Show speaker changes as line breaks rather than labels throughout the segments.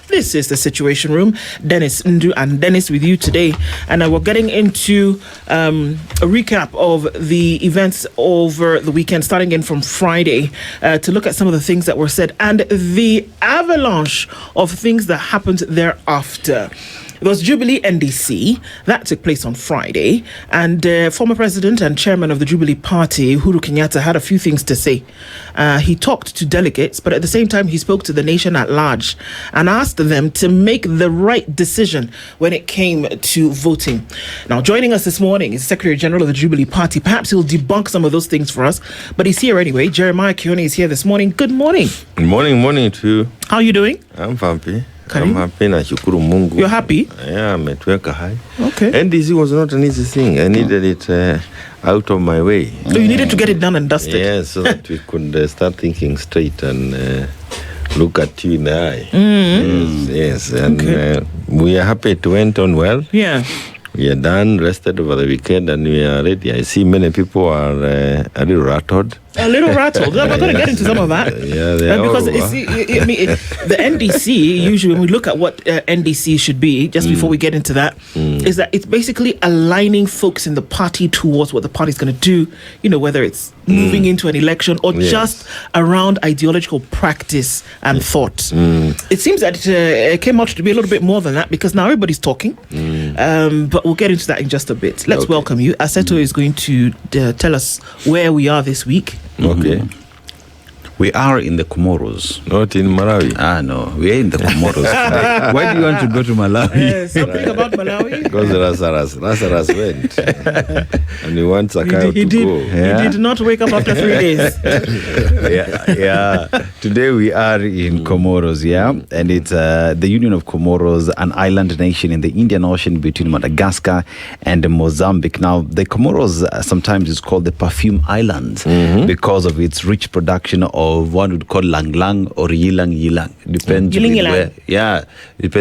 This is the Situation Room. Dennis Ndu and Dennis with you today. And we're getting into a recap of the events over the weekend, starting in from Friday, to look at some of the things that were said and the avalanche of things that happened thereafter. It was Jubilee NDC that took place on Friday, and former president and chairman of the Jubilee Party, Uhuru Kenyatta, had a few things to say. He talked to delegates, but at the same time, he spoke to the nation at large and asked them to make the right decision when it came to voting. Now, joining us this morning is Secretary General of the Jubilee Party. Perhaps he'll debunk some of those things for us, but he's here anyway. Jeremiah Kioni is here this morning. Good morning.
Good morning to you.
How are you doing?
I'm happy. I'm happy na shukuru Mungu.
You're happy?
Yeah, ametuweka high.
Okay.
NDC was not an easy thing. I needed it out of my way.
So you needed to get it done and dusted.
Yes, so that we could start thinking straight and look at you in the eye. Yes. And we are happy it went on well.
Yeah.
We are done, rested over the weekend, and we are ready. I see many people are a little rattled.
A little rattled. We're going to get into some of that.
Yeah, they are.
Because the NDC, usually when we look at what NDC should be, just before we get into that, is that it's basically aligning folks in the party towards what the party is going to do, whether it's moving into an election or just around ideological practice and thought. It seems that it came out to be a little bit more than that, because now everybody's talking. But we'll get into that in just a bit. Let's welcome you. Aseto is going to tell us where we are this week.
Okay.
We are in the Comoros.
Not in Malawi.
No. We are in the Comoros today. Why do you want to go to Malawi?
Something about Malawi?
Because Lazarus went. And he wants Zakayo to go.
Yeah. He did not wake up after 3 days.
Yeah. Today we are in Comoros, and it's the Union of Comoros, an island nation in the Indian Ocean between Madagascar and Mozambique. Now, the Comoros sometimes is called the Perfume Islands because of its rich production of what would call lang lang or yilang. Depends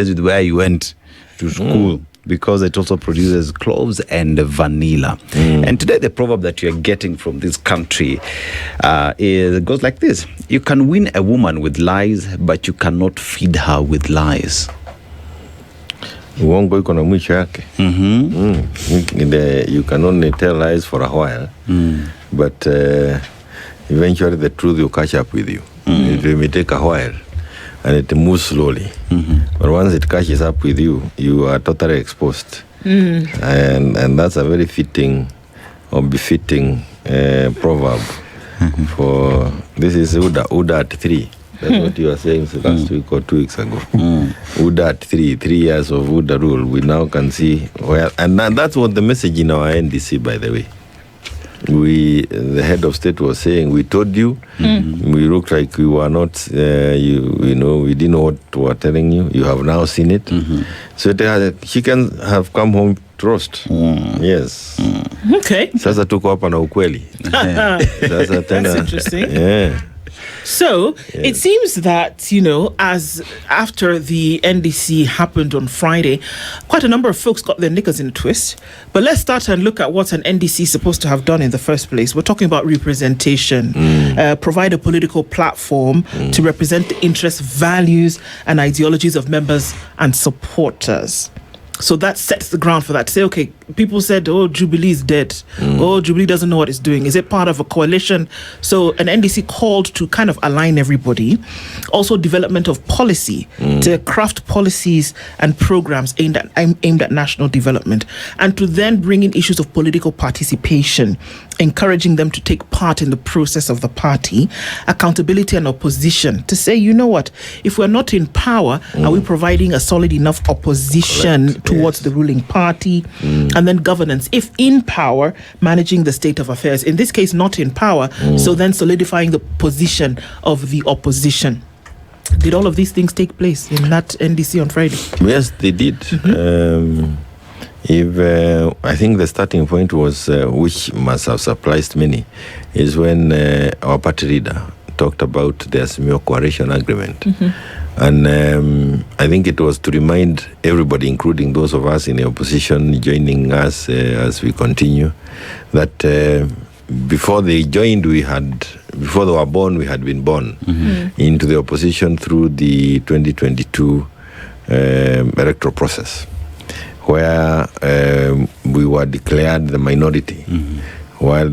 with where you went to school. Because it also produces cloves and vanilla. And today the proverb that you're getting from this country goes like this: you can win a woman with lies, but you cannot feed her with lies.
Uongo iko na mwisho yake. You can only tell lies for a while, but eventually the truth will catch up with you. It may take a while, and it moves slowly. But once it catches up with you, you are totally exposed. And that's a very fitting or befitting proverb. For this is Uda at 3. That's what you were saying last week or 2 weeks ago. Uda at 3 years of Uda rule. We now can see where, and that's what the message in our NDC, by the way. The head of state was saying, we told you, we looked like we were not, we didn't know what we were telling you. You have now seen it. So she can have come home to roast. Yes.
Okay.
Sasa tuko hapa na ukweli. Sasa tena.
That's interesting.
Yeah.
So it seems that, as after the NDC happened on Friday, quite a number of folks got their knickers in a twist. But let's start and look at what an NDC is supposed to have done in the first place. We're talking about representation, provide a political platform to represent the interests, values, and ideologies of members and supporters. So that sets the ground for that. Say, okay, people said, Jubilee is dead. Jubilee doesn't know what it's doing. Is it part of a coalition? So an NDC called to kind of align everybody. Also development of policy, to craft policies and programs aimed at national development, and to then bring in issues of political participation, encouraging them to take part in the process of the party, accountability and opposition, to say, you know what, if we're not in power, are we providing a solid enough opposition towards the ruling party? And then governance, if in power, managing the state of affairs. In this case, not in power, so then solidifying the position of the opposition. Did all of these things take place in that NDC on Friday?
Yes, they did. I think the starting point was, which must have surprised many, is when our party leader talked about the Azimio Coalition Agreement. And I think it was to remind everybody, including those of us in the opposition joining us as we continue, that before they joined, before they were born, we had been born into the opposition through the 2022 electoral process, where we were declared the minority, while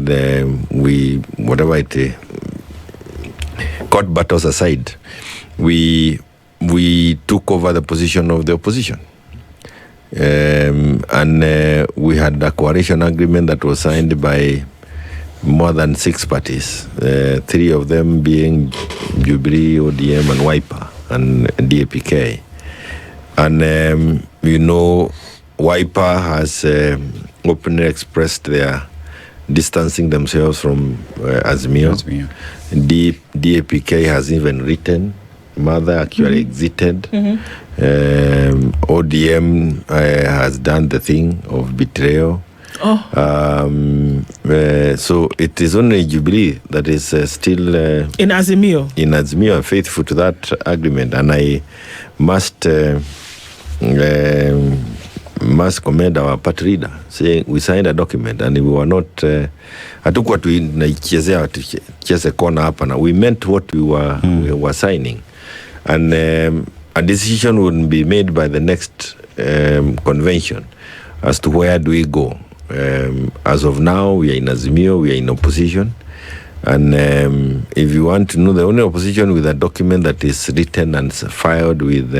court battles aside, we took over the position of the opposition. And we had a coalition agreement that was signed by more than 6 parties, 3 of them being Jubilee, ODM, and Wiper, and DAPK. And, Wiper has openly expressed their distancing themselves from Azimio. DAPK has even written, Mother actually exited. ODM has done the thing of betrayal. So it is only Jubilee that is still
in Azimio,
faithful to that agreement. And I must commend our party leader, saying we signed a document and we were not hatukuwa tuicheze kona hapa, na we meant what we were signing. And a decision would be made by the next convention as to where do we go. As of now, we are in Azimio, we are in opposition. And if you want to know, the only opposition with a document that is written and filed with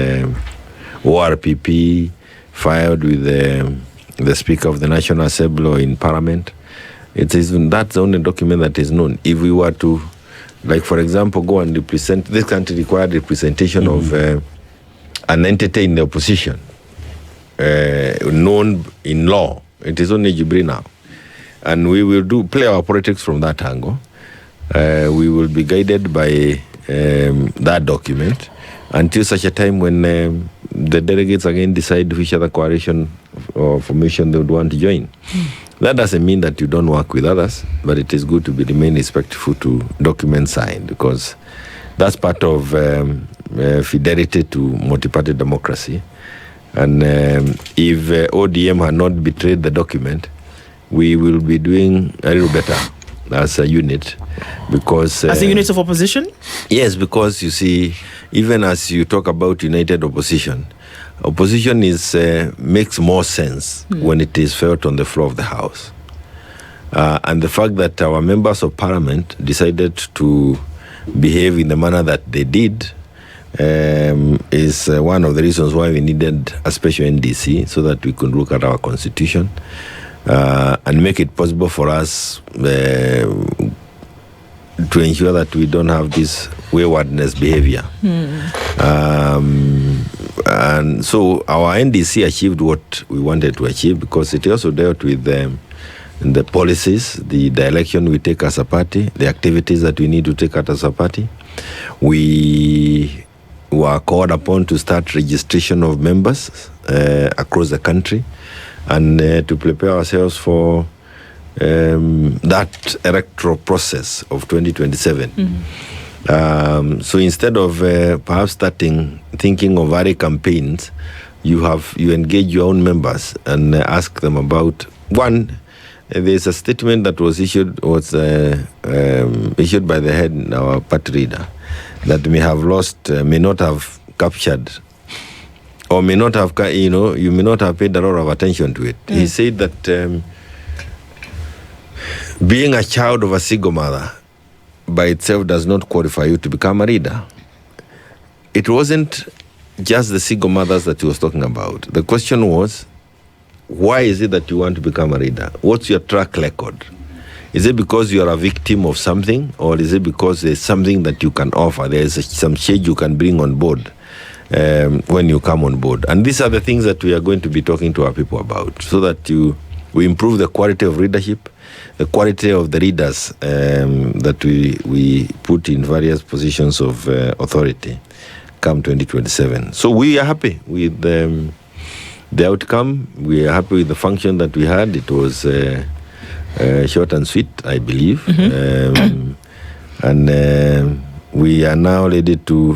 ORPP, filed with the Speaker of the National Assembly or in Parliament, that's the only document that is known. If we were to, like for example, go and represent, this country required representation of an entity in the opposition, known in law. It is only Jubilee now. And we will play our politics from that angle. We will be guided by that document until such a time when the delegates again decide which other coalition or formation they would want to join. That doesn't mean that you don't work with others, but it is good to remain respectful to documents signed, because that's part of fidelity to multi-party democracy. And if ODM had not betrayed the document, we will be doing a little better as a unit, because
as a unit of opposition.
Yes, because you see, even as you talk about united opposition is makes more sense when it is felt on the floor of the House. And the fact that our members of Parliament decided to behave in the manner that they did is one of the reasons why we needed a special NDC, so that we could look at our constitution and make it possible for us to ensure that we don't have this waywardness behavior. And so our NDC achieved what we wanted to achieve, because it also dealt with the policies, the direction we take as a party, the activities that we need to take as a party. We were called upon to start registration of members across the country, and to prepare ourselves for that electoral process of 2027. So instead of perhaps thinking of various campaigns, you engage your own members and ask them about one. There's a statement that was issued by the head, our party leader, that may not have captured, or may not have, you may not have paid a lot of attention to it. He said that being a child of a single mother by itself does not qualify you to become a leader. It wasn't just the single mothers that he was talking about. The question was, why is it that you want to become a leader? What's your track record? Is it because you are a victim of something, or is it because there's something that you can offer? There's some shade you can bring on board when you come on board. And these are the things that we are going to be talking to our people about, so that we improve the quality of leadership, the quality of the leaders that we put in various positions of authority come 2027. So we are happy with the outcome. We are happy with the function that we had. It was short and sweet, I believe. And we are now ready to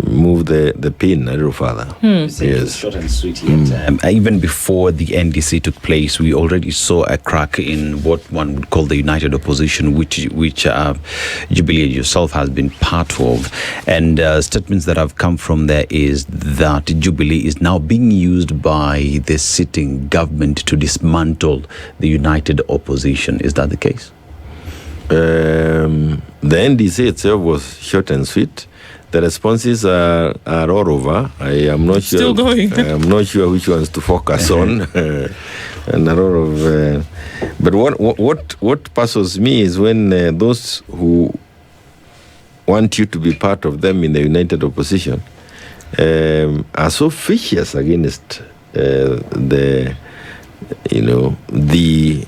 move the pin a little further.
Yes. Short and sweet yet. Even before the NDC took place, we already saw a crack in what one would call the united opposition, which Jubilee yourself has been part of. And statements that have come from there is that Jubilee is now being used by the sitting government to dismantle the united opposition. Is that the case?
The NDC itself was short and sweet. The responses are all over. I am not sure.
Still going.
I am not sure which ones to focus on. And a lot of. But what puzzles me is when those who want you to be part of them in the united opposition are so vicious against the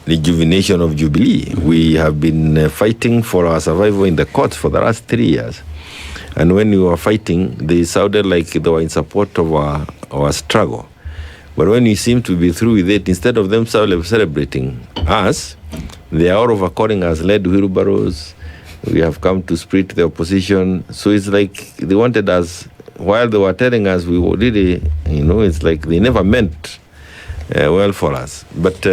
rejuvenation of Jubilee. We have been fighting for our survival in the courts for the last 3 years. And when we were fighting, they sounded like they were in support of our struggle. But when we seem to be through with it, instead of them celebrating us, they are all over calling us lead wheelbarrows. We have come to split the opposition. So it's like they wanted us, while they were telling us we were really, it's like they never meant well for us. But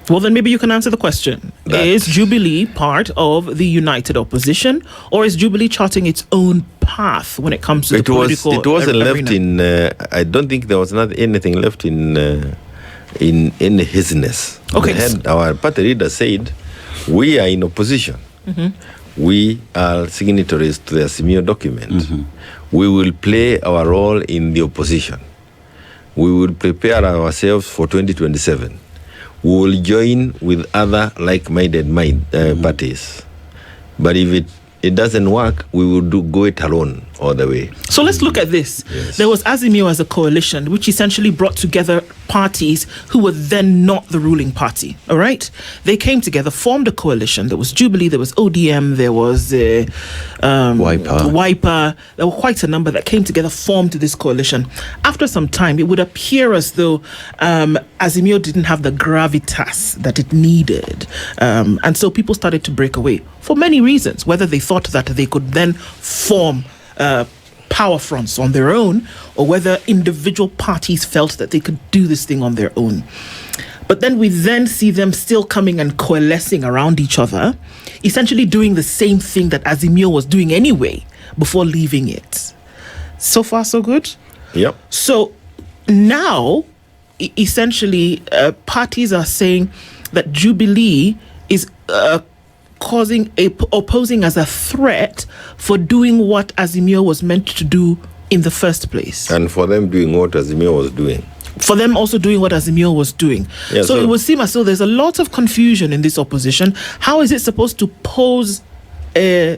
well, then maybe you can answer the question. Is Jubilee part of the united opposition, or is Jubilee charting its own path when it comes to the political
It wasn't
arena?
left in. I don't think there was not anything left in hisness.
Okay.
Our party leader said, we are in opposition. We are signatories to the Azimio document. We will play our role in the opposition. We will prepare ourselves for 2027. We will join with other like-minded parties. But if it doesn't work, we will go it alone all the way.
So let's look at this.
Yes.
There was Azimio as a coalition, which essentially brought together parties who were then not the ruling party. All right? They came together, formed a coalition. There was Jubilee, there was ODM, there was Wiper. There were quite a number that came together, formed this coalition. After some time, it would appear as though Azimio didn't have the gravitas that it needed. And so people started to break away for many reasons, whether they thought that they could then form power fronts on their own, or whether individual parties felt that they could do this thing on their own. But then we then see them still coming and coalescing around each other, essentially doing the same thing that Azimio was doing anyway before leaving it. So far, so good?
Yep.
So now, essentially, parties are saying that Jubilee is opposing as a threat for doing what Azimio was meant to do in the first place.
And for them doing what Azimio was doing.
For them also doing what Azimio was doing.
Yeah,
so it would seem as though there's a lot of confusion in this opposition. How is it supposed to pose a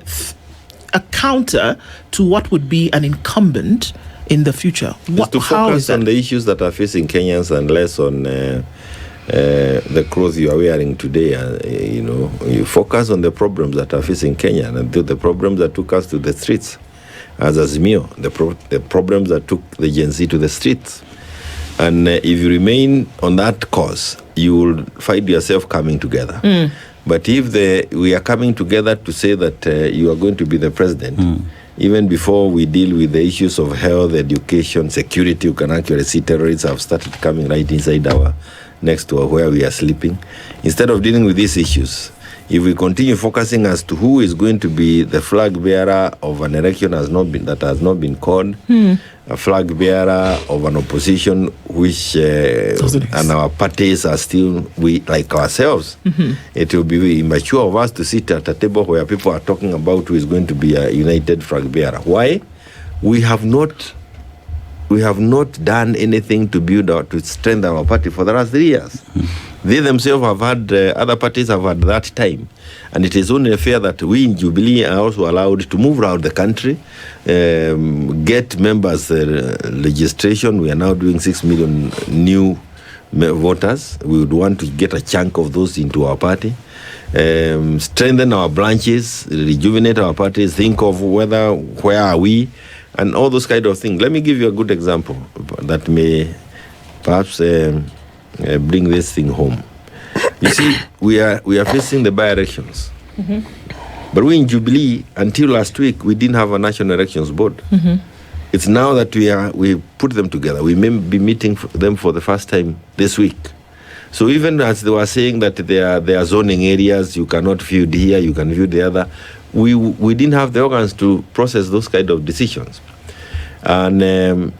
counter to what would be an incumbent in the future?
It's to focus on the issues that are facing Kenyans and less on the clothes you are wearing today. You focus on the problems that are facing Kenya and the problems that took us to the streets as Azimio, the problems that took the Gen Z to the streets. And if you remain on that course, you will find yourself coming together. But if we are coming together to say that you are going to be the president, even before we deal with the issues of health, education, security, you can actually see terrorists have started coming right inside our next to where we are sleeping. Instead of dealing with these issues, if we continue focusing as to who is going to be the flag bearer of an election that has not been called, a flag bearer of an opposition which and our parties are still like ourselves, it will be immature of us to sit at a table where people are talking about who is going to be a united flag bearer. Why? We have not done anything to build or to strengthen our party for the last 3 years. They themselves have had, other parties have had that time. And it is only fair that we in Jubilee are also allowed to move around the country, get members registration. We are now doing 6 million new voters. We would want to get a chunk of those into our party. Strengthen our branches, rejuvenate our parties, think of where are we, and all those kind of things. Let me give you a good example that may perhaps bring this thing home. You see, we are facing the by-elections. But we in Jubilee, until last week, we didn't have a national elections board. It's now that we put them together. We may be meeting them for the first time this week. So even as they were saying that there are zoning areas, you cannot feud here, you can feud the other, we didn't have the organs to process those kind of decisions. And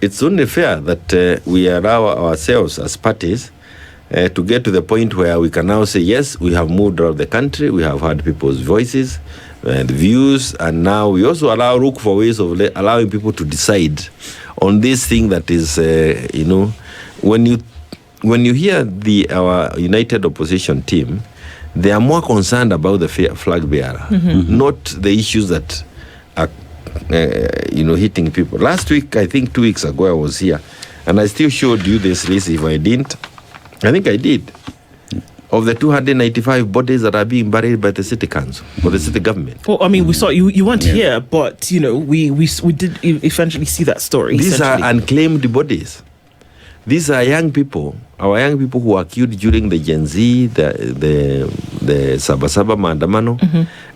it's only fair that we allow ourselves as parties to get to the point where we can now say, yes, we have moved out of the country, we have heard people's voices and views, and now we also look for ways of allowing people to decide on this thing that is, when you hear our united opposition team, they are more concerned about the flag bearer, not the issues that are, hitting people. Last week, I think 2 weeks ago, I was here, and I still showed you this list. If I didn't, I think I did. Of the 295 bodies that are being buried by the city council or the city government.
Well, I mean, we saw you weren't here, but we did eventually see that story.
These are unclaimed bodies. These are young people, our young people who were killed during the Gen Z, the Sabasaba Maandamano.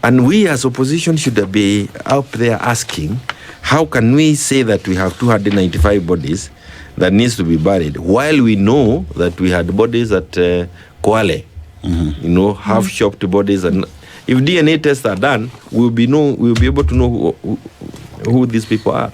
And we as opposition should be up there asking, how can we say that we have 295 bodies that needs to be buried, while we know that we had bodies at Kwale, half-chopped bodies, and if DNA tests are done, we'll be able to know who these people are.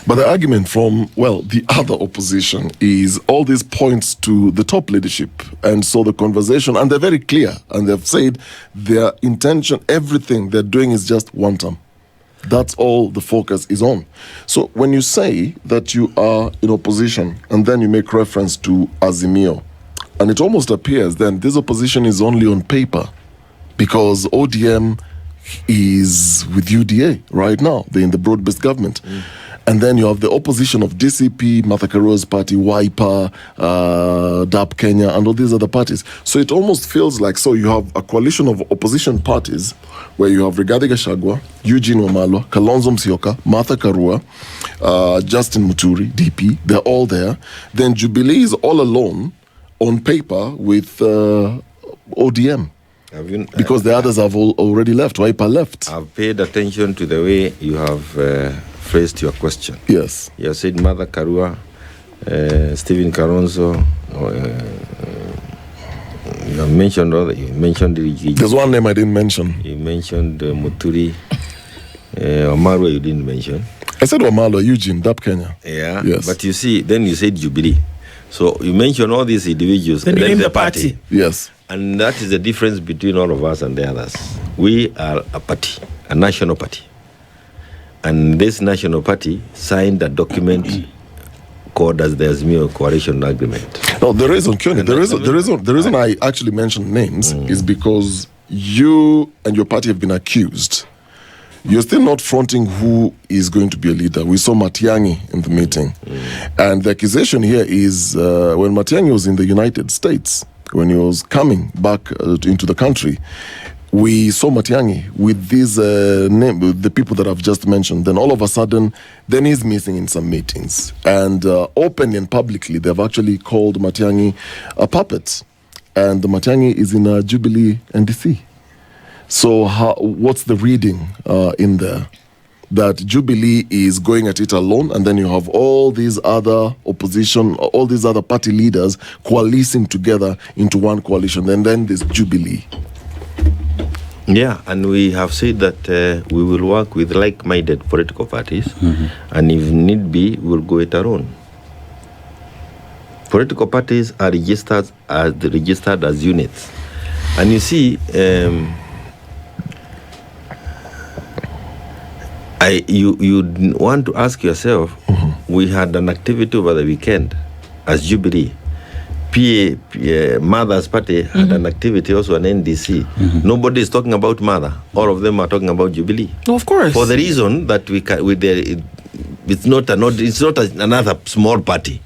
But the argument from, the other opposition is all these points to the top leadership. And so the conversation, and they're very clear, and they've said their intention, everything they're doing is just one term. That's all the focus is on. So when you say that you are in opposition, and then you make reference to Azimio, and it almost appears then this opposition is only on paper, because ODM is with UDA right now. They're in the broad-based government. And then you have the opposition of DCP, Martha Karua's party, Wiper, DAP Kenya, and all these other parties. So it almost feels like, so you have a coalition of opposition parties where you have Rigathi Gachagua, Eugene Wamalwa, Kalonzo Musyoka, Martha Karua, Justin Muturi, DP. They're all there. Then Jubilee is all alone on paper with ODM. Because the others have already left. Wiper left.
I've paid attention to the way you have phrased your question.
Yes.
You have said Martha Karua, Stephen Kalonzo. You have mentioned
there's one name I didn't mention.
You mentioned Muturi. Wamalwa you didn't mention.
I said Wamalwa, Eugene, DAP Kenya.
Yeah.
Yes.
But you see, then you said Jubilee. So you mentioned all these individuals.
Then you named the party.
Yes.
And that is the difference between all of us and the others. We are a party, a national party. And this national party signed a document called as the Azimio Coalition Agreement.
No, the reason, Kioni, the reason I actually mentioned names is because you and your party have been accused. You're still not fronting who is going to be a leader. We saw Matiangi in the meeting. And the accusation here is when Matiangi was in the United States, when he was coming back into the country, we saw Matiangi with these the people that I've just mentioned. Then all of a sudden, then he's missing in some meetings. And openly and publicly, they've actually called Matiangi a puppet. And Matiangi is in a Jubilee NDC. So what's the reading in there? That Jubilee is going at it alone, and then you have all these other opposition, all these other party leaders coalescing together into one coalition, and then there's Jubilee.
Yeah, and we have said that we will work with like-minded political parties, and if need be, we'll go it our own. Political parties are registered as units. And you see, you want to ask yourself, we had an activity over the weekend as Jubilee. Mother's party had an activity, also an NDC. Nobody is talking about Mother. All of them are talking about Jubilee.
Oh, of course.
For the reason that it's not another small party.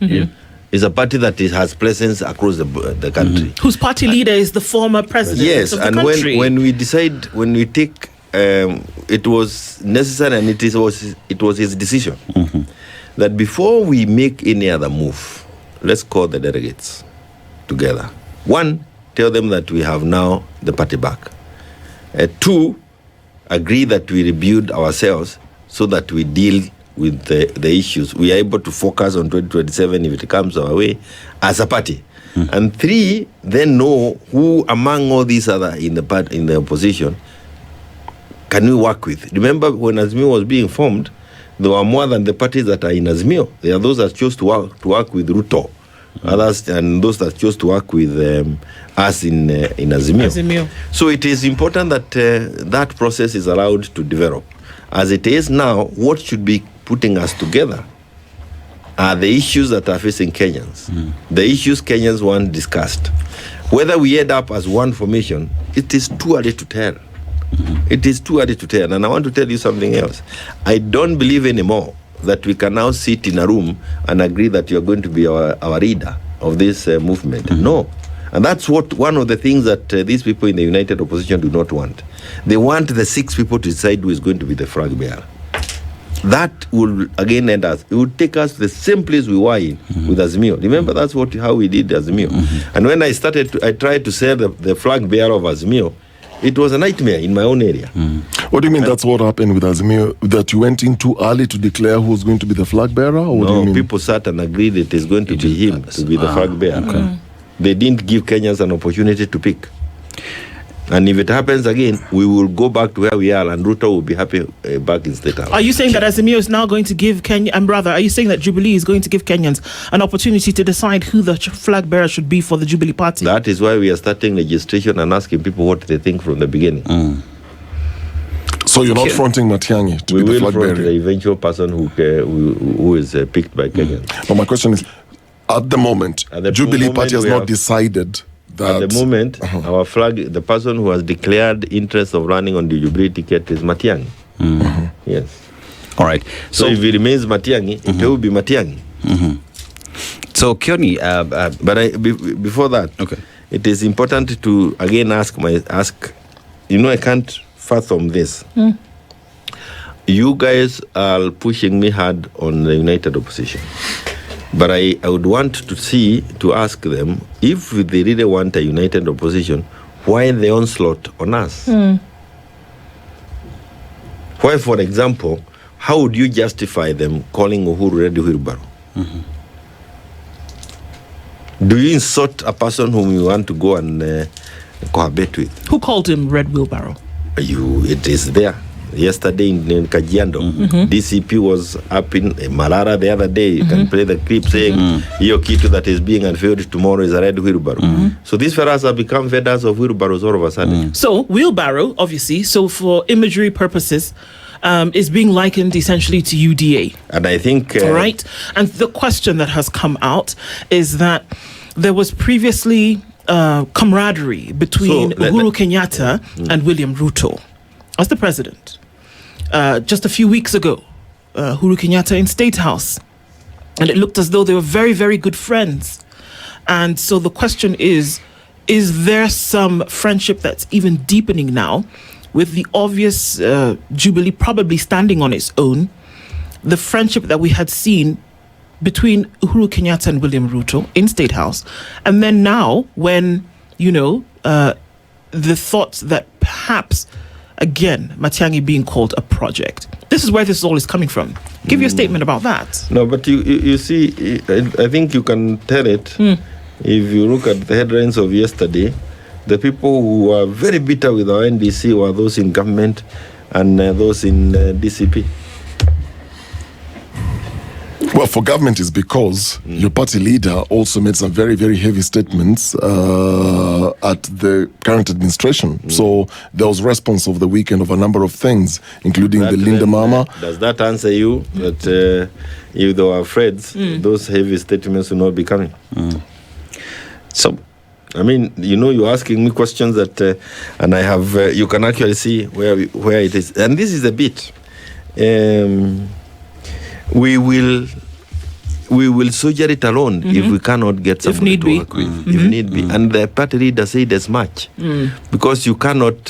It's a party that has presence across the country.
Whose party leader is the former president of the country.
Yes, and when we take, it was necessary, and it was his decision that before we make any other move, let's call the delegates together. One, tell them that we have now the party back. Two, agree that we rebuild ourselves so that we deal with the issues. We are able to focus on 2027 if it comes our way as a party. And three, then know who among all these other in the opposition can we work with. Remember when Azimio was being formed, there were more than the parties that are in Azimio. There are those that chose to work with Ruto, others, and those that chose to work with us in Azimio. So it is important that that process is allowed to develop. As it is now, what should be putting us together are the issues that are facing Kenyans. The issues Kenyans want discussed. Whether we end up as one formation, it is too early to tell. It is too early to tell. And I want to tell you something else. I don't believe anymore that we can now sit in a room and agree that you're going to be our leader of this movement. No. And that's one of the things that these people in the United Opposition do not want. They want the 6 people to decide who is going to be the flag bearer. That will again end us. It will take us to the same place we were in with Azimio. Remember, that's how we did Azimio. And when I tried to sell the flag bearer of Azimio, it was a nightmare in my own area.
What do you mean that's what happened with Azimio? That you went in too early to declare who's going to be the flag bearer? Or what do you mean?
People sat and agreed it is going to be him to be the flag bearer.
Okay.
They didn't give Kenyans an opportunity to pick. And if it happens again, we will go back to where we are, and Ruto will be happy back in State House.
Are you saying that Azimio is now going to give are you saying that Jubilee is going to give Kenyans an opportunity to decide who the flag bearer should be for the Jubilee party?
That is why we are starting registration and asking people what they think from the beginning.
So you're not fronting Matiangi to be the flag bearer?
We will front the eventual person who is picked by Kenyans.
But my question is, at the moment, Jubilee party has not decided.
At the moment, our flag, the person who has declared interest of running on the Jubilee ticket is Matiangi. Yes.
All right.
So if it remains Matiangi, it will be Matiangi.
So Kioni,
but before that, it is important to again ask. I can't fathom this. You guys are pushing me hard on the United Opposition. But I would want to ask them, if they really want a united opposition, why the onslaught on us? Why, for example, how would you justify them calling Uhuru Red Wheelbarrow? Do you insult a person whom you want to go and cohabit with?
Who called him Red Wheelbarrow?
It is there. Yesterday in Kajiado, DCP was up in Marara the other day. You can play the clip saying, "Your kitu that is being unveiled tomorrow is a red wheelbarrow." So these fellas have become vendors of wheelbarrows all of a sudden.
So wheelbarrow, obviously, so for imagery purposes, is being likened essentially to UDA.
And I think...
all right. And the question that has come out is that there was previously camaraderie between Uhuru Kenyatta and William Ruto as the president. Just a few weeks ago, Uhuru Kenyatta in State House, and it looked as though they were very, very good friends. And so the question is there some friendship that's even deepening now, with the obvious Jubilee probably standing on its own, the friendship that we had seen between Uhuru Kenyatta and William Ruto in State House, and then now when, the thoughts that perhaps, again, Matiangi being called a project. This is where this all is coming from. Give your statement about that.
No, but you see, I think you can tell it if you look at the headlines of yesterday. The people who were very bitter with our NDC were those in government and those in DCP.
Well, for government is because your party leader also made some very, very heavy statements at the current administration. So there was response over the weekend of a number of things, including the Linda Mama.
Does that answer you that if they were afraid, those heavy statements will not be coming?
So,
I mean, you're asking me questions that, and I have, you can actually see where it is. And this is a bit. We will soldier it alone if we cannot get somebody to work with, if need be. And the party leader said as much, because you cannot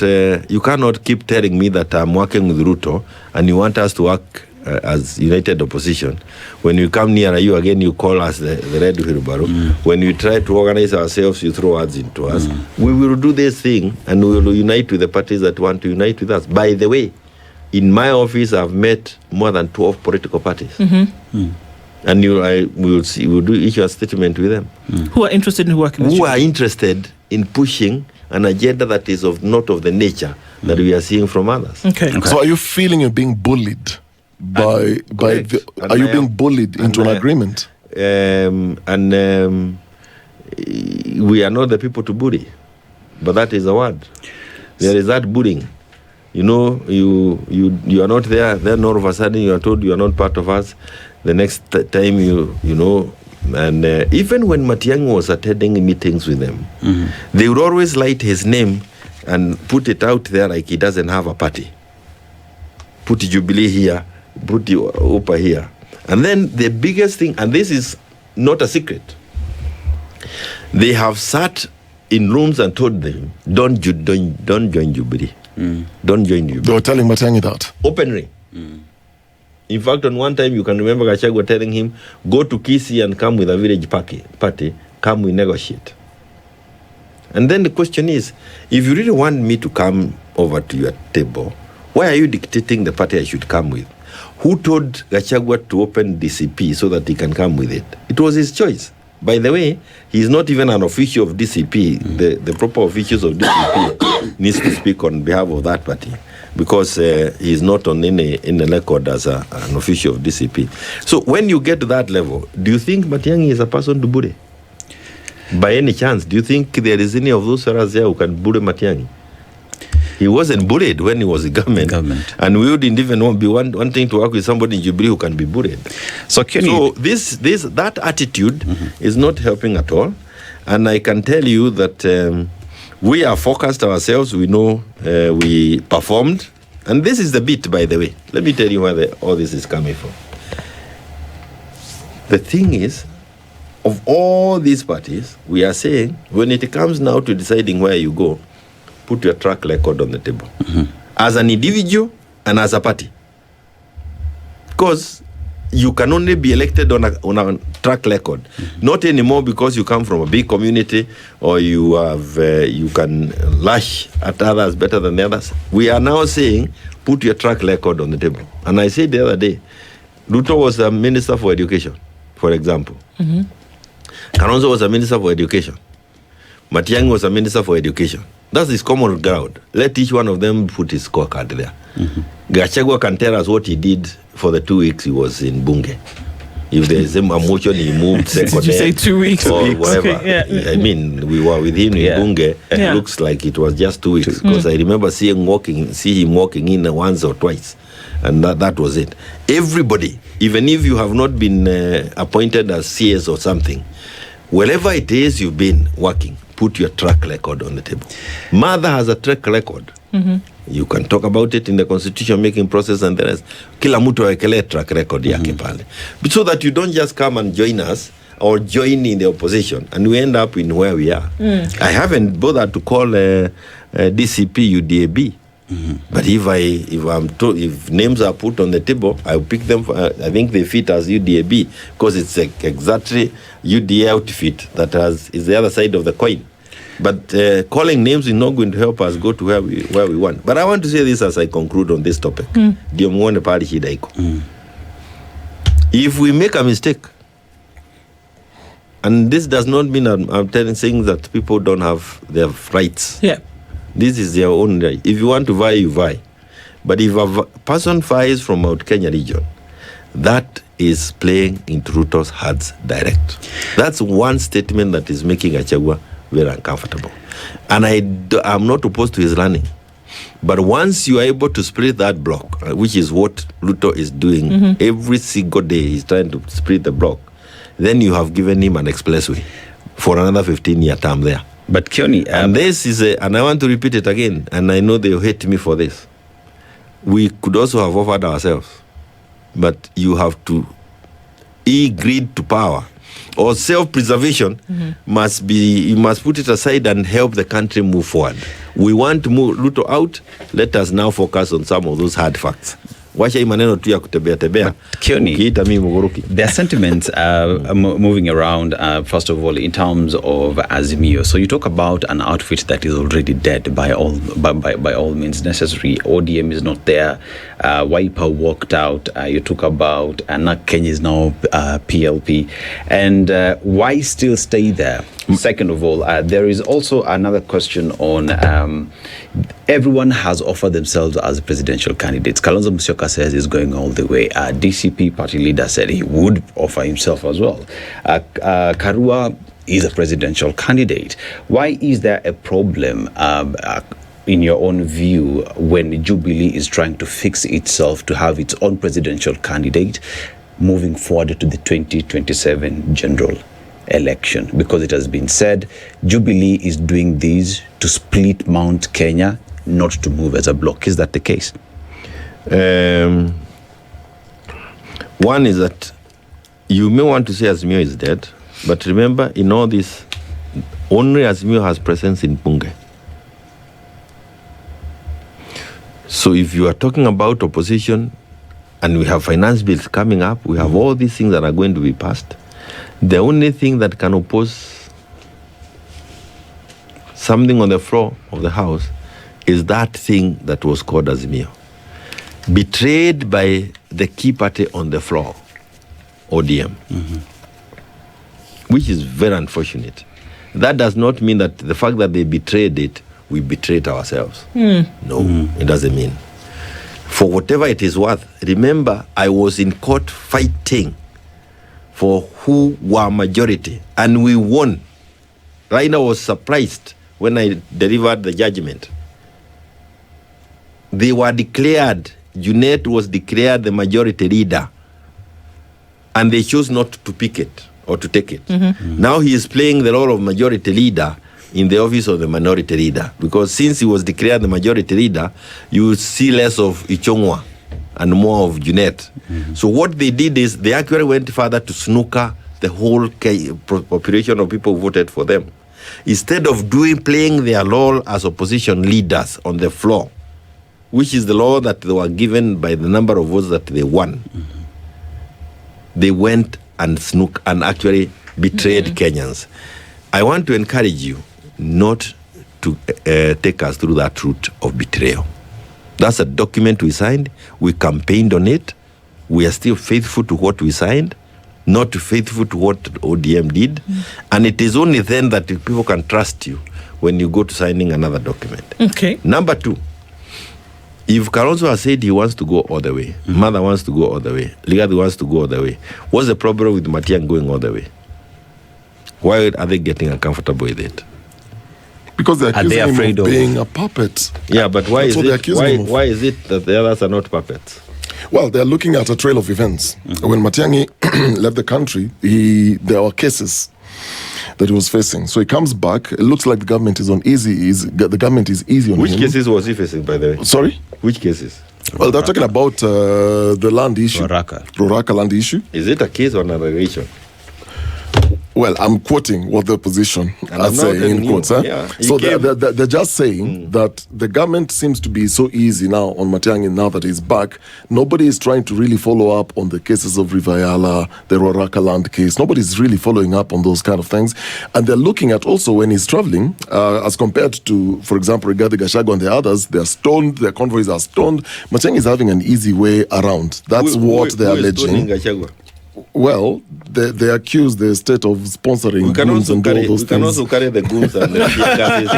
keep telling me that I'm working with Ruto and you want us to work as united opposition. When you come near you again, you call us the red wheelbarrow. When we try to organize ourselves, you throw words into us. We will do this thing and we will unite with the parties that want to unite with us. By the way, in my office, I've met more than 12 political parties. And we'll do issue a statement with them.
Who are interested in working with you?
Who are interested in pushing an agenda that is not of the nature that we are seeing from others.
Okay.
So are you feeling you're being bullied are you being bullied into an agreement?
We are not the people to bully, but that is a word. There is that bullying. You know, you are not there. Then all of a sudden you are told you are not part of us. The next time you know, and even when Matiangi was attending meetings with them, they would always light his name and put it out there like he doesn't have a party. Put Jubilee here, put Upa here. And then the biggest thing, and this is not a secret, they have sat in rooms and told them, don't join Jubilee. Don't join Jubilee.
They were telling Matiangi that?
Openly. In fact, on one time, you can remember Gachagua telling him, go to Kisii and come with a village party, come we negotiate. And then the question is, if you really want me to come over to your table, why are you dictating the party I should come with? Who told Gachagua to open DCP so that he can come with it? It was his choice. By the way, he is not even an official of DCP. The proper officials of DCP needs to speak on behalf of that party, because he is not on any record as an official of DCP. So when you get to that level, do you think Matiangi is a person to bully? By any chance, do you think there is any of those fellas there who can bully Matiangi? He wasn't bullied when he was in government. And we wouldn't even be wanting to work with somebody in Jubilee who can be bullied. So that attitude is not helping at all. And I can tell you that we are focused ourselves. We know we performed. And this is the bit, by the way. Let me tell you where all this is coming from. The thing is, of all these parties, we are saying, when it comes now to deciding where you go, put your track record on the table. As an individual and as a party. Because you can only be elected on a track record. Not anymore because you come from a big community or you can lash at others better than the others. We are now saying, put your track record on the table. And I said the other day, Ruto was a minister for education, for example. Kalonzo was a minister for education. Matiangi was a minister for education. That's his common ground. Let each one of them put his scorecard there. Gachagua can tell us what he did for the 2 weeks he was in Bunge. If there is a motion, he moved.
Did you say 2 weeks?
Or whatever.
Okay, yeah.
I mean, we were with him in Bunge. It looks like it was just 2 weeks. Because I remember see him walking in once or twice. And that was it. Everybody, even if you have not been appointed as CS or something, wherever it is you've been working, put your track record on the table. Mother has a track record. You can talk about it in the constitution making process and the rest. Kila mtu awekele track record yake pale. So that you don't just come and join us or join in the opposition and we end up in where we are. I haven't bothered to call DCP UDAB. But if names are put on the table, I'll pick them. I think they fit as UDAB because it's exactly UDA outfit that is the other side of the coin. But calling names is not going to help us go to where we want. But I want to say this as I conclude on this topic. If we make a mistake, and this does not mean I'm saying that people don't have their rights. Yeah. This is their own right. If you want to vie, you vie. But if a person vies from Mount Kenya region, that is playing into Ruto's hands direct. That's one statement that is making Gachagua very uncomfortable. And I'm not opposed to his running. But once you are able to split that block, which is what Ruto is doing every single day, he's trying to split the block, then you have given him an expressway for another 15-year term there.
But Kioni,
and this is and I want to repeat it again, and I know they'll hate me for this. We could also have offered ourselves, but you have to greed to power or self-preservation must be, you must put it aside and help the country move forward. We want to move Ruto out. Let us now focus on some of those hard facts. Wacha hii maneno tu ya kutembea tembea.
Kioni,
Ukiita mimi Muguruki.
there are sentiments moving around, first of all, in terms of Azimio. So you talk about an outfit that is already dead by all means necessary. ODM is not there. Wiper walked out. You talk about Nak Kenya is now PLP. And why still stay there? Second of all, there is also another question on everyone has offered themselves as presidential candidates. Kalonzo Musyoka says he's going all the way. DCP party leader said he would offer himself as well. Karua is a presidential candidate. Why is there a problem, in your own view, when Jubilee is trying to fix itself to have its own presidential candidate moving forward to the 2027 general election? Because it has been said Jubilee is doing this to split Mount Kenya, not to move as a bloc. Is that the case?
One is that you may want to say Azimio is dead, but remember, in all this, only Azimio has presence in Bunge. So if you are talking about opposition, and we have finance bills coming up, we have all these things that are going to be passed, the only thing that can oppose something on the floor of the House is that thing that was called Azimio, betrayed by the key party on the floor, ODM, which is very unfortunate. That does not mean that the fact that they betrayed it, we betrayed ourselves. No, it doesn't mean. For whatever it is worth, remember, I was in court fighting for who were majority, and we won. Raina was surprised when I delivered the judgment. They were declared, Junet was declared the majority leader, and they chose not to pick it or to take it. Now he is playing the role of majority leader in the office of the minority leader, because since he was declared the majority leader, you see less of Ichongwa and more of Junet. So what they did is they actually went further to snooker the whole population of people who voted for them. Instead of playing their role as opposition leaders on the floor, which is the law that they were given by the number of votes that they won, they went and snook and actually betrayed Kenyans. I want to encourage you not to take us through that route of betrayal. That's a document we signed. We campaigned on it. We are still faithful to what we signed, not faithful to what ODM did. And it is only then that people can trust you when you go to signing another document.
Okay.
Number two, if Kalonzo has said he wants to go all the way, Mother wants to go all the way, Ligadi wants to go all the way, what's the problem with Matiangi going all the way? Why are they getting uncomfortable with it?
Because they're accusing him of being a puppet.
Yeah, but why is it that the others are not puppets?
Well, they're looking at a trail of events. When Matiangi left the country, there were cases that he was facing. So he comes back. It looks like the government is easy on him.
Which cases was he facing, by the way?
Sorry?
Which cases?
Well, they're talking about the land issue. Proraka land issue.
Is it a case or an allegation?
Well, I'm quoting what the opposition are saying in quotes.
Yeah,
so they're just saying that the government seems to be so easy now on Matiangi now that he's back. Nobody is trying to really follow up on the cases of Rivayala, the Roraka land case. Nobody's really following up on those kind of things. And they're looking at also when he's traveling, as compared to, for example, Rigathi Gachagua and the others, they're stoned, their convoys are stoned. Matiangi is having an easy way around. That's what they're alleging. Well, they accuse the state of sponsoring goons and all those things.
We can also carry the goons and the gases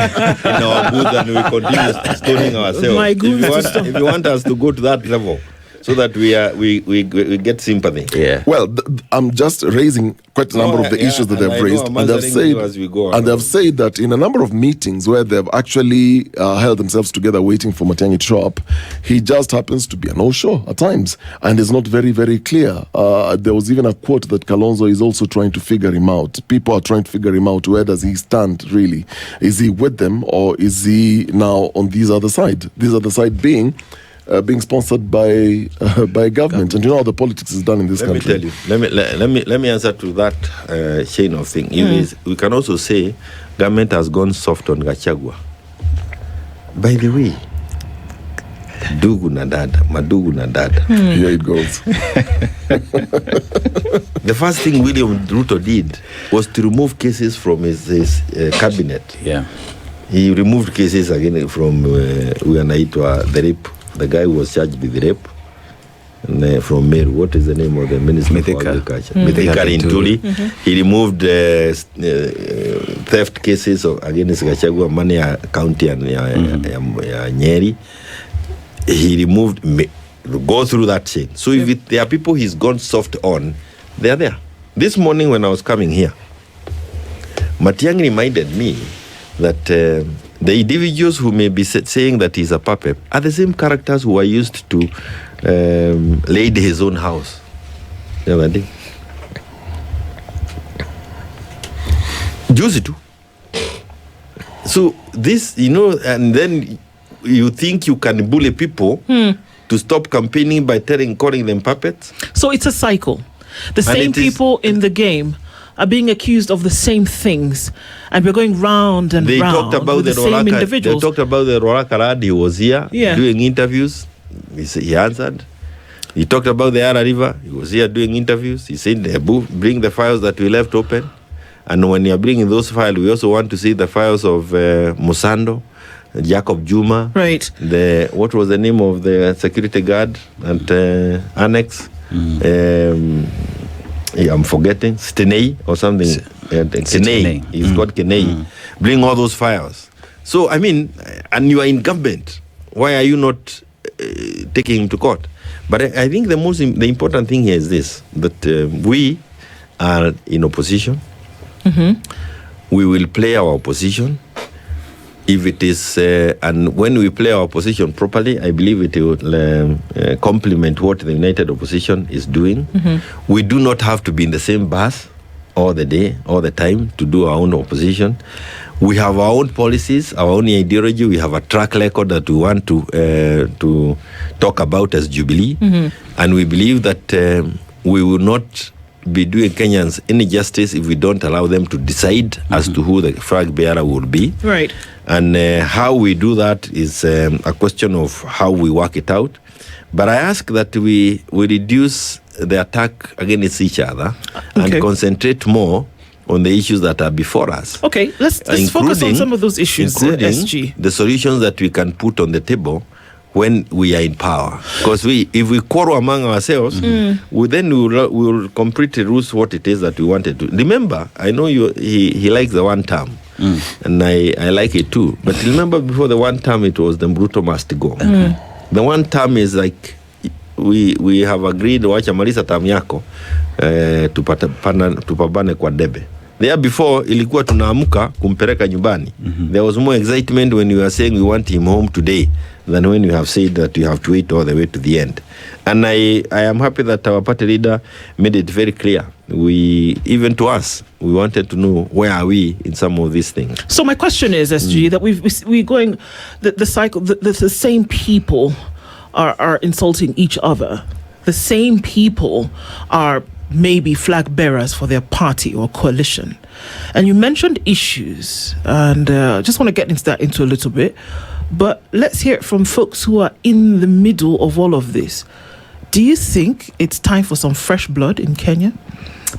in our booth, and we continue stoning ourselves. If you want us to go to that level, so that we get sympathy.
Yeah.
Well, I'm just raising quite a number of the issues that they've raised, and they've said that in a number of meetings where they've actually held themselves together waiting for Matiangi to show up, he just happens to be a no-show at times, and it's not very, very clear. There was even a quote that Kalonzo is also trying to figure him out. People are trying to figure him out. Where does he stand, really? Is he with them, or is he now on this other side? This other side being sponsored by government, and you know how the politics is done in this country.
Let me tell you. Let me answer to that chain of thing. We can also say government has gone soft on Gachagua. By the way, Dugu na dada, madugu na dada.
Here it goes.
The first thing William Ruto did was to remove cases from his cabinet.
Yeah.
He removed cases again from the rape. The guy who was charged with the rape. And, from Meru, what is the name of the Minister of Agriculture? Mithika Linturi. He removed theft cases against Gachagua, Mania County and Nyeri. He removed, go through that chain. So if there are people he's gone soft on, they are there. This morning when I was coming here, Matiangi reminded me that the individuals who may be saying that he's a puppet are the same characters who are used to laid his own house the other day. Juicy too. So this, and then you think you can bully people to stop campaigning by calling them puppets?
So it's a cycle. The same people in the game are being accused of the same things, and we're going round and round with the same individuals.
They talked about the Roraka lad. He was here doing interviews. He answered. He talked about the Ara River. He was here doing interviews. He said, bring the files that we left open. And when you're bringing those files, we also want to see the files of Musando, Jacob Juma.
Right.
What was the name of the security guard at Annex? I'm forgetting. Stenei or something. Kenei. He's got Kenei. Bring all those files. So, I mean, and you are incumbent. Why are you not taking him to court? But I think the important thing here is this, that we are in opposition. We will play our opposition. If it is, and when we play our opposition properly, I believe it will complement what the United Opposition is doing. We do not have to be in the same bus all the day, all the time to do our own opposition. We have our own policies, our own ideology. We have a track record that we want to talk about as Jubilee. And we believe that we will not be doing Kenyans any justice if we don't allow them to decide as to who the flag bearer will be.
Right.
And how we do that is a question of how we work it out. But I ask that we reduce the attack against each other and concentrate more on the issues that are before us.
Okay, let's focus on some of those issues, SG.
The solutions that we can put on the table when we are in power. Because if we quarrel among ourselves, we will completely lose what it is that we wanted to. Remember, I know he likes the one term, and I like it too. But remember, before the one term, it was the Ruto must go. The one term is like, we have agreed, wacha malisa term yako, tupambane kwa debe. There before, ilikuwa tunaamuka kumpeleka nyumbani. There was more excitement when you were saying we want him home today than when you have said that you have to wait all the way to the end. And I am happy that our party leader made it very clear. Even to us, we wanted to know where are we in some of these things.
So my question is, SG, that we're going, the cycle, the same people are insulting each other. The same people are maybe flag bearers for their party or coalition. And you mentioned issues, and just want to get into a little bit. But let's hear it from folks who are in the middle of all of this. Do you think it's time for some fresh blood in Kenya?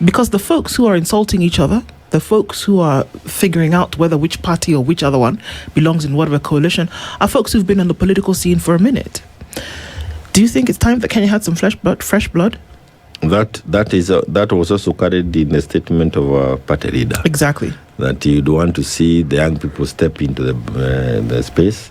Because the folks who are insulting each other, the folks who are figuring out whether which party or which other one belongs in whatever coalition, are folks who've been on the political scene for a minute. Do you think it's time that Kenya had some fresh blood?
That was also carried in the statement of our party leader.
Exactly.
That you'd want to see the young people step into the space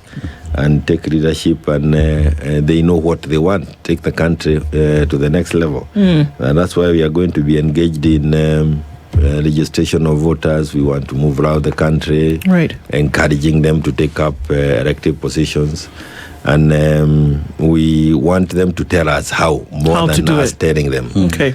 and take leadership, and they know what they want, take the country to the next level. And that's why we are going to be engaged in registration of voters. We want to move around the country,
right,
encouraging them to take up elective positions. And we want them to tell us how than us telling them.
Okay.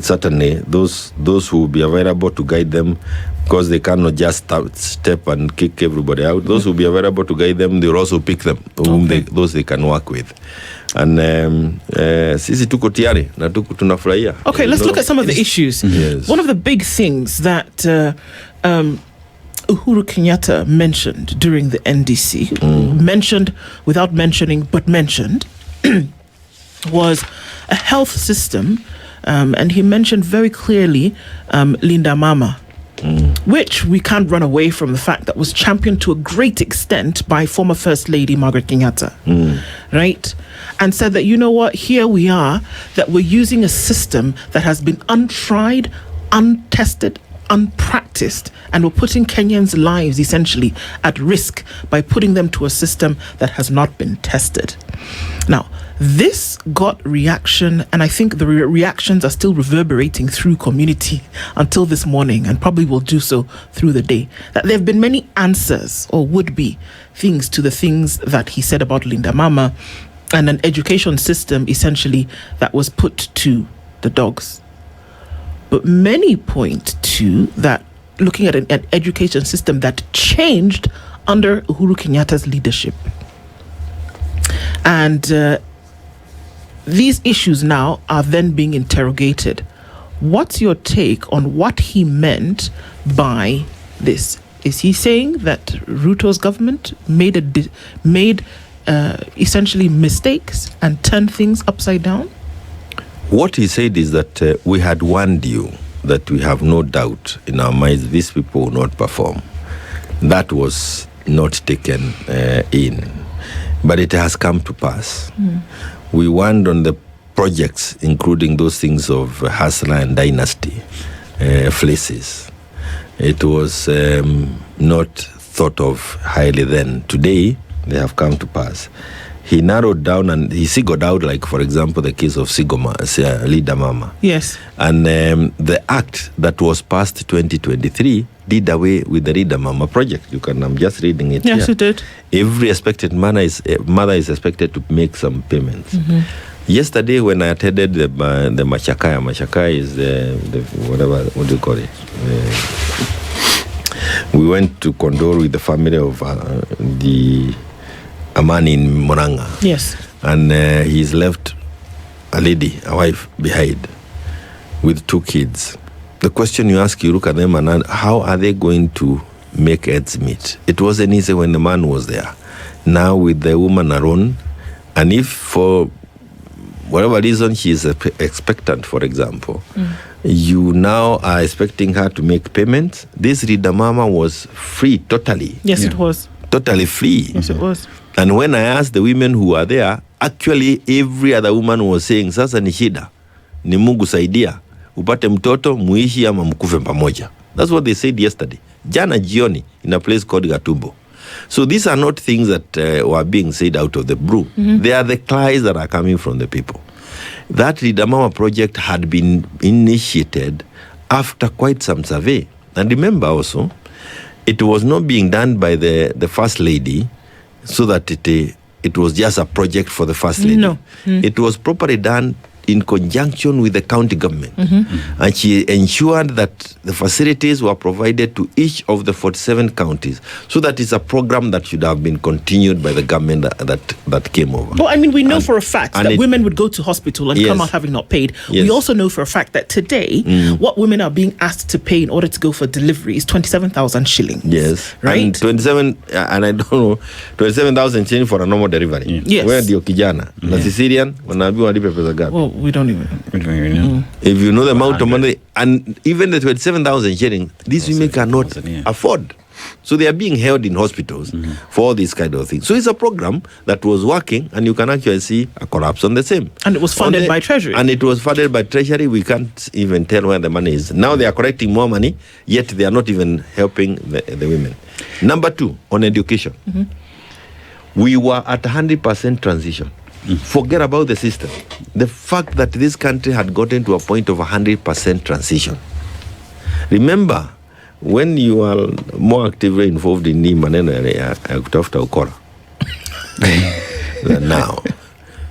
Certainly, those who will be available to guide them, because they cannot just step and kick everybody out. Those who will be available to guide them, they will also pick them, those they can work with. And sisi tuko tayari na tunafurahia.
Okay, let's look at some of the issues.
Yes.
One of the big things that Uhuru Kenyatta mentioned during the NDC, mentioned without mentioning, but mentioned, was a health system, and he mentioned very clearly Linda Mama, which we can't run away from the fact that was championed to a great extent by former First Lady Margaret Kenyatta, right? And said that, you know what, here we are, that we're using a system that has been untried, untested, unpracticed, and we're putting Kenyans' lives essentially at risk by putting them to a system that has not been tested. Now, this got reaction, and I think the reactions are still reverberating through community until this morning, and probably will do so through the day, that there have been many answers, or would be things, to the things that he said about Linda Mama and an education system essentially that was put to the dogs. But many point to that, looking at an education system that changed under Uhuru Kenyatta's leadership. And these issues now are then being interrogated. What's your take on what he meant by this? Is he saying that Ruto's government made essentially mistakes and turned things upside down?
What he said is that we had warned you that we have no doubt in our minds these people will not perform. That was not taken in. But it has come to pass. We warned on the projects, including those things of Hustler and Dynasty, places. It was not thought of highly then. Today, they have come to pass. He narrowed down and he singled out, like, for example, the case of Linda Mama.
Yes.
And the act that was passed 2023 did away with the Linda Mama project. I'm just reading it.
Yes,
here.
it did.
Every expected mother is expected to make some payments. Yesterday, when I attended the Machakaya is the whatever, what do you call it? We went to condole with the family of a man in Moranga.
Yes.
And he's left a wife behind with 2 kids. The question you ask, you look at them and how are they going to make ends meet? It wasn't easy when the man was there. Now with the woman alone, and if for whatever reason she is expectant, for example, you now are expecting her to make payments. This Linda Mama was free totally.
Yes, it was.
Totally free.
Yes, it was.
And when I asked the women who were there, actually every other woman was saying, sasa ni shida, ni Mungu saidia, upate mtoto, muishi ama mkufe pamoja. That's what they said yesterday. Jana jioni, in a place called Gatumbo. So these are not things that were being said out of the blue. They are the cries that are coming from the people. That Linda Mama project had been initiated after quite some survey. And remember also, it was not being done by the First Lady, so that it was just a project for the First Lady.
No.
It was properly done in conjunction with the county government. And she ensured that the facilities were provided to each of the 47 counties, so that it's a program that should have been continued by the government that came over.
Well, I mean, we know for a fact that women would go to hospital and come out having not paid.
Yes.
We also know for a fact that today, what women are being asked to pay in order to go for delivery is 27,000 shillings.
Yes.
Right?
And 27, and I don't know, 27,000 change for a normal delivery.
Yes.
Where ndio kijana? Na Sicilian, wanaambiwa walipe pesa gapi?
Well, we don't even
know.
If you know the amount of money, and even the 27,000 shillings, these women cannot afford. So they are being held in hospitals for all these kind of things. So it's a program that was working, and you can actually see a collapse on the same.
And it was funded by Treasury.
And it was funded by Treasury. We can't even tell where the money is. Now they are collecting more money, yet they are not even helping the women. Number 2, on education. We were at 100% transition. Forget about the system. The fact that this country had gotten to a point of 100% transition. Remember, when you are more actively involved in the maneno ya kutafuta ukora. Now.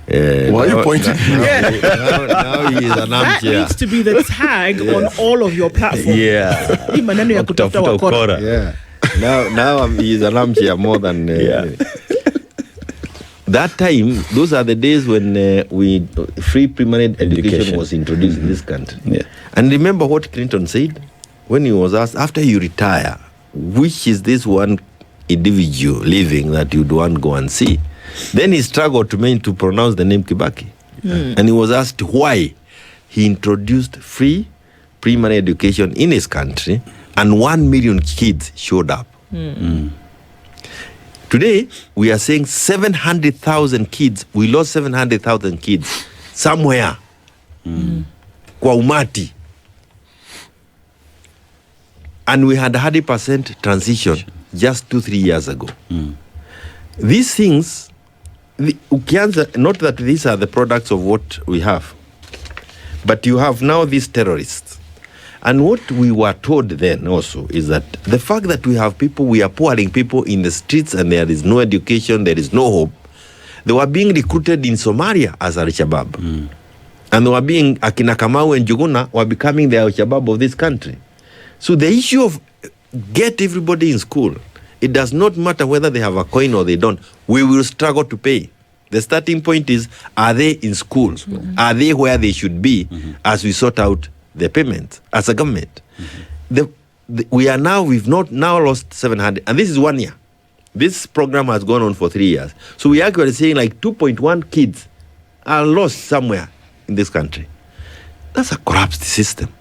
Why are you pointing?
Now he is an
that
armchair.
needs to be the tag on all of your platforms.
Yeah.
Hii maneno ya kutafuta wakora.
Yeah. Now he is an armchair more than. That time, those are the days when free primary education was introduced in this country.
Yeah.
And remember what Clinton said when he was asked, after you retire, which is this one individual living that you'd want to go and see. Then he struggled to pronounce the name Kibaki. And he was asked why he introduced free primary education in his country and 1 million kids showed up. Today, we are saying 700,000 kids. We lost 700,000 kids somewhere. Kwa umati. And we had 100% transition just 2-3 years ago. These things, not that these are the products of what we have, but you have now these terrorists. And what we were told then also is that the fact that we are pouring people in the streets and there is no education, there is no hope, they were being recruited in Somalia as Al-Shabaab. And they were being, Akina Kamau and Juguna were becoming the Al-Shabaab of this country. So the issue of get everybody in school, it does not matter whether they have a coin or they don't, we will struggle to pay. The starting point is, are they in school? Are they where they should be as we sort out the payment as a government? We've now lost 700, and this is 1 year. This program has gone on for 3 years. So we are actually saying like 2.1 kids are lost somewhere in this country. That's a corrupt system.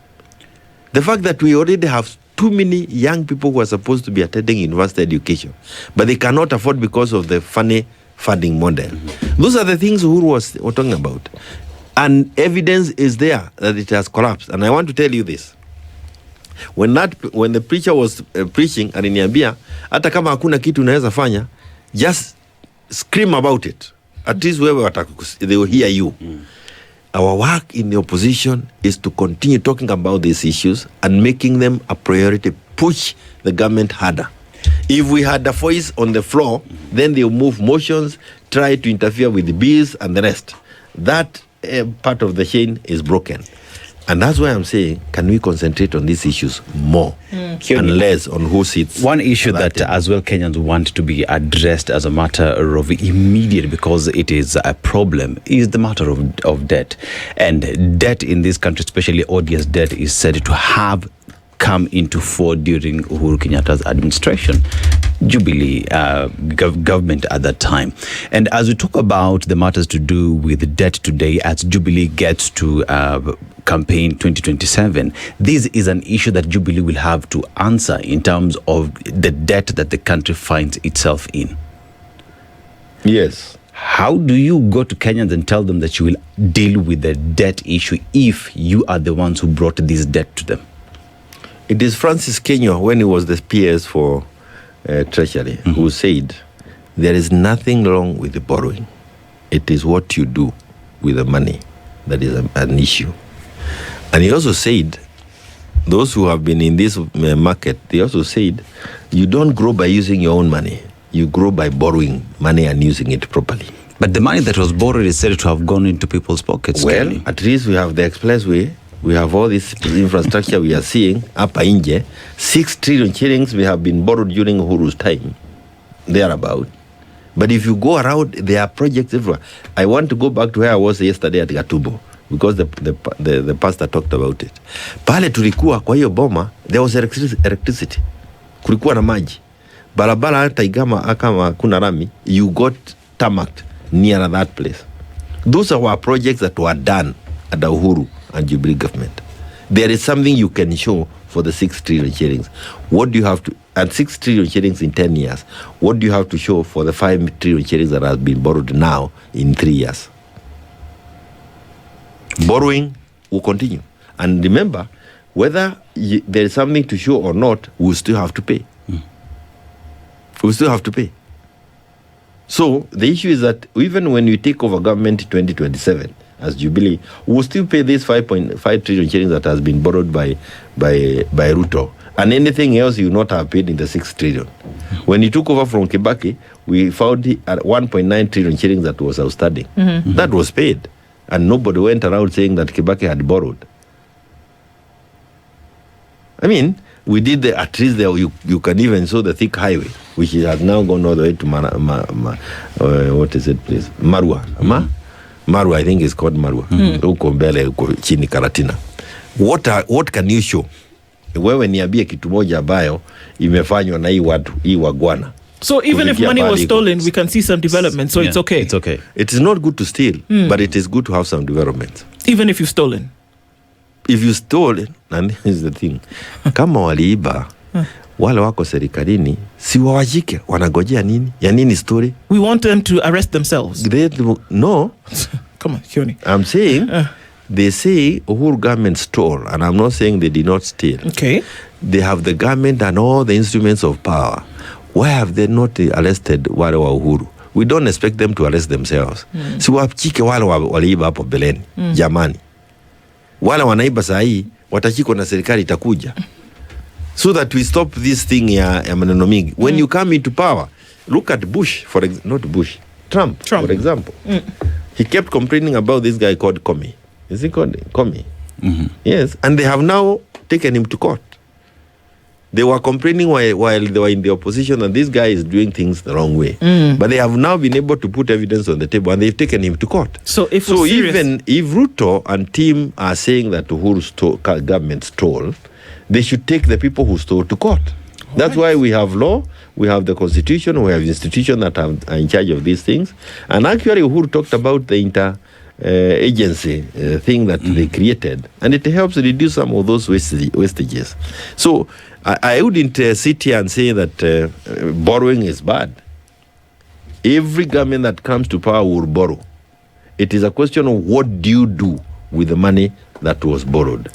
The fact that we already have too many young people who are supposed to be attending university education, but they cannot afford because of the funny funding model. Those are the things Uhuru was talking about. And evidence is there that it has collapsed. And I want to tell you this. When the preacher was preaching, aliniambia, hata kama hakuna kitu unaweza fanya, just scream about it. At least they will hear you. Our work in the opposition is to continue talking about these issues and making them a priority, push the government harder. If we had a voice on the floor, then they'll move motions, try to interfere with the bills and the rest. That part of the chain is broken. And that's why I'm saying, can we concentrate on these issues more and less on who sits?
One issue that as well Kenyans want to be addressed as a matter of immediate, because it is a problem, is the matter of debt. And debt in this country, especially odious debt, is said to have come into fore during Uhuru Kenyatta's administration, Jubilee government at that time. And as we talk about the matters to do with debt today, as Jubilee gets to campaign 2027, this is an issue that Jubilee will have to answer in terms of the debt that the country finds itself in.
Yes.
How do you go to Kenyans and tell them that you will deal with the debt issue if you are the ones who brought this debt to them?
It is Francis Kenya, when he was the PS for Treasury, who said, there is nothing wrong with the borrowing. It is what you do with the money that is an issue. And he also said, those who have been in this market, they also said, you don't grow by using your own money. You grow by borrowing money and using it properly.
But the money that was borrowed is said to have gone into people's pockets.
Well, at least we have the expressway. We have all this infrastructure we are seeing up inje. 6 trillion shillings we have been borrowed during Uhuru's time, thereabout. But if you go around, there are projects everywhere. I want to go back to where I was yesterday at Gatubo, because the pastor talked about it. Pale tulikuwa kwa hiyo boma, there was electricity. Kulikuwa na maji. Barabara hata igama kama kuna rami, you got tarmacked near that place. Those are our projects that were done at the Uhuru and Jubilee government. There is something you can show for the 6 trillion shillings. What do you have to, and 6 trillion shillings in 10 years, what do you have to show for the 5 trillion shillings that has been borrowed now in 3 years? Borrowing will continue. And remember, whether there is something to show or not, we'll still have to pay. We'll still have to pay. So the issue is that even when we take over government in 2027, as Jubilee, we'll still pay this 5.5 trillion shillings that has been borrowed by Ruto. And anything else you not have paid in the 6 trillion. When he took over from Kibaki, we found at 1.9 trillion shillings that was outstanding. That was paid. And nobody went around saying that Kibaki had borrowed. I mean, we did at least there, you can even saw the thick highway, which has now gone all the way to what is it, please? Marua. Marua, I think it's called Marua. Uko mbele, uko chini Karatina. What can you show wewe niambie kitu moja ambayo imefanywa na hii wagwana.
So even if money was stolen, we can see some development. So it's okay.
It's okay.
It is not good to steal, but it is good to have some development.
Even if you've stolen.
If you stole, and here's the thing, kama waliiba, wale wako serikalini, si wawajike, wanagojea nini? Ya nini story?
We want them to arrest themselves.
No.
Come on, Kioni.
I'm saying, they say Uhuru government stole, and I'm not saying they did not steal.
Okay.
They have the government and all the instruments of power. Why have they not arrested wale wa Uhuru? We don't expect them to arrest themselves. Si wachike wale waliiba hapo beleni. Jamani. Wale wanaiba saa hii watachikwa na serikali itakuja. So that we stop this thing ya maneno mingi. When you come into power, look at Bush, Trump. For example. He kept complaining about this guy called Comey. Is he called Comey? Yes, and they have now taken him to court. They were complaining while they were in the opposition that this guy is doing things the wrong way. But they have now been able to put evidence on the table and they've taken him to court.
So
even if Ruto and team are saying that Uhuru's government stole, they should take the people who stole to court. That's why we have law, we have the constitution, we have institutions that are in charge of these things. And actually Uhuru talked about the agency thing that they created, and it helps reduce some of those wastages. So I wouldn't sit here and say that borrowing is bad. Every government that comes to power will borrow. It is a question of what do you do with the money that was borrowed.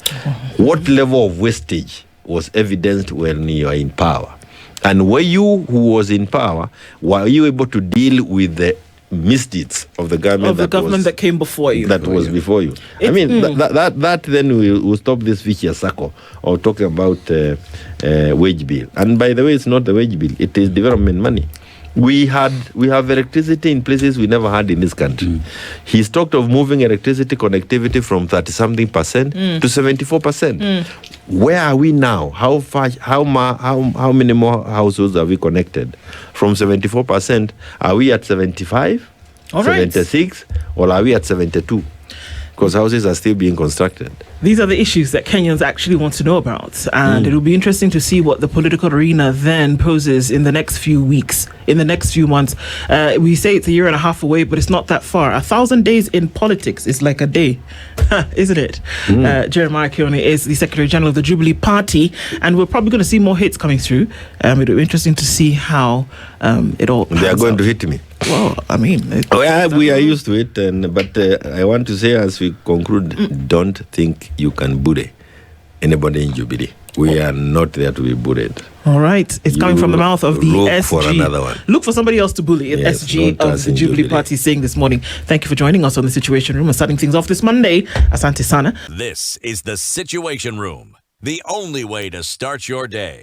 What level of wastage was evidenced when you are in power? And were you who was in power, were you able to deal with the misdeeds of the government
that came before you?
That was before you. I mean, that then will stop this vicious circle of talking about wage bill. And by the way, it's not the wage bill; it is development money. We have electricity in places we never had in this country. He's talked of moving electricity connectivity from 30-something% to 74%. Where are we now? How many more households are we connected? From 74%, are we at 75, 76, or are we at 72? Because houses are still being constructed.
These are the issues that Kenyans actually want to know about. And it will be interesting to see what the political arena then poses in the next few weeks, in the next few months. We say it's a year and a half away, but it's not that far. 1,000 days in politics is like a day, isn't it? Jeremiah Kioni is the Secretary General of the Jubilee Party, and we're probably going to see more hits coming through. It will be interesting to see how it all
They are going to hit me.
Well, I mean...
we are used to it, but I want to say as we conclude, don't think you can bully anybody in Jubilee. We are not there to be bullied.
All right. It's coming from the mouth of the SG.
For another one.
Look for somebody else to bully. Yes, SG of the Jubilee Party saying this morning. Thank you for joining us on the Situation Room and starting things off this Monday. Asante Sana.
This is the Situation Room, the only way to start your day.